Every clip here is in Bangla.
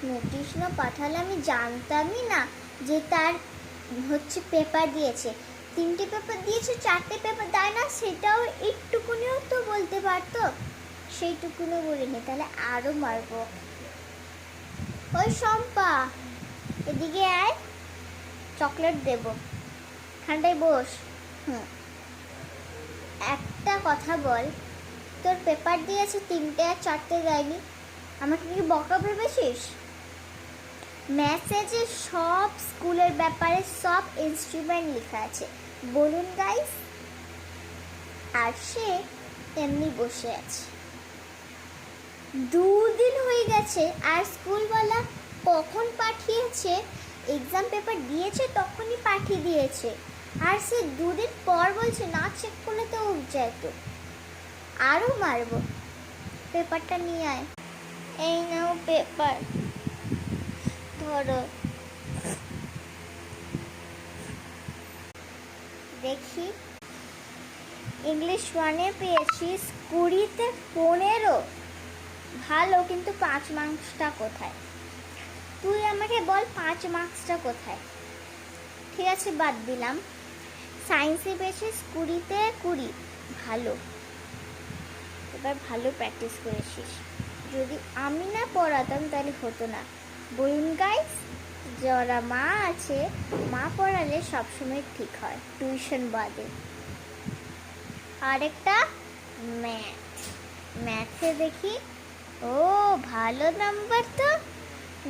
নোটিশ না পাঠালে আমি জানতামই না যে তার হচ্ছে পেপার দিয়েছে। 3টে পেপার দিয়েছে, 4টে পেপার দেয় না, সেটাও একটুকুনিও তো বলতে পারতো। সেইটুকুনিও বলিনি, তাহলে আরও মারবো। ওই শম্পা, এদিকে আয়, চকলেট দেবো, ঠান্ডায় বস। একটা কথা বল, তোর পেপার দিয়েছে 3টে আর 4টে দেয়নি, আমাকে কি বকা ভেবেছিস? মেসেজে সব স্কুলের ব্যাপারে সব ইনস্ট্রুমেন্ট লেখা আছে, বলুন গাইস। আর সে এমনি বসে আছে। 2 দিন হয়ে গেছে, আর স্কুলওয়ালা কখন পাঠিয়েছে, এক্সাম পেপার দিয়েছে তখনই পাঠিয়ে দিয়েছে, আর সে 2 দিন পর বলছে না চেক করলে তো যায়। তো আরও মারবো। পেপারটা নিয়ে আয়। এই নাও পেপার, ধরো। দেখি, ইংলিশ 1-এ পেয়েছিস 20-তে 15। ভালো, কিন্তু 5 মার্কসটা কোথায়? তুই আমাকে বল 5 মার্কসটা কোথায়? ঠিক আছে, বাদ দিলাম। সায়েন্সে পেয়েছিস 20-তে 20, ভালো। এবার ভালো প্র্যাকটিস করেছিস। যদি আমি না পড়াতাম তাহলে হতো না। বলুন গাইস, যারা মা আছে, মা পড়ালে সবসময় ঠিক হয়, টিউশন বাদে। আরেকটা ম্যাথে দেখি। ও, ভালো নাম্বার তো।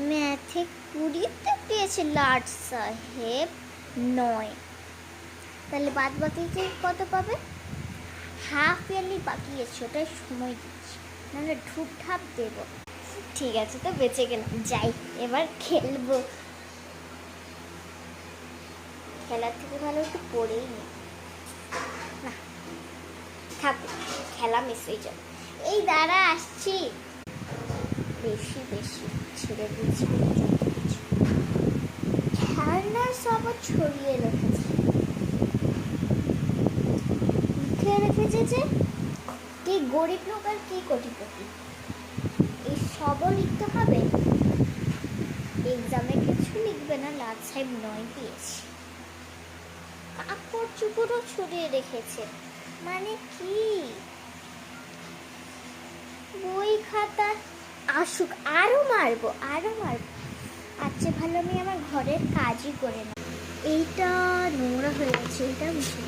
ম্যাথে 20-তে পেয়েছে লাট সাহেব 9। তাহলে বাদ বাকি কত পাবে? হাফ ইয়ারলি বাকি আছে, ওটাই সময় দিচ্ছি, নাহলে ঢুপঢাপ দেব। ঠিক আছে, তো বেঁচে গেলাম, যাই এবার খেলবো। খেলার থেকে ভালো একটু পড়েই নি, না থাক, খেলা মিস হয়ে যাবে। এই দাঁড়া, আসছি। বেশি ছেড়ে দিচ্ছি, খেলনা সব ছড়িয়ে রেখেছে, লিখে রেখেছে যে কি গরিব লোক আর কি কোটিপতি, এই সবও লিখতে হবে। এক্সামে কিছু লিখবে না, লাট সাহেব 9 পেয়েছি। কাপড় চুপড়ও ছড়িয়ে রেখেছে, মানে কি? বই খাতা আসুক, আরো মারবো। আচ্ছা, ভালো আমি আমার ঘরের কাজই করে নেব। এইটা নোংরা হয়ে গেছে, এইটা মুছে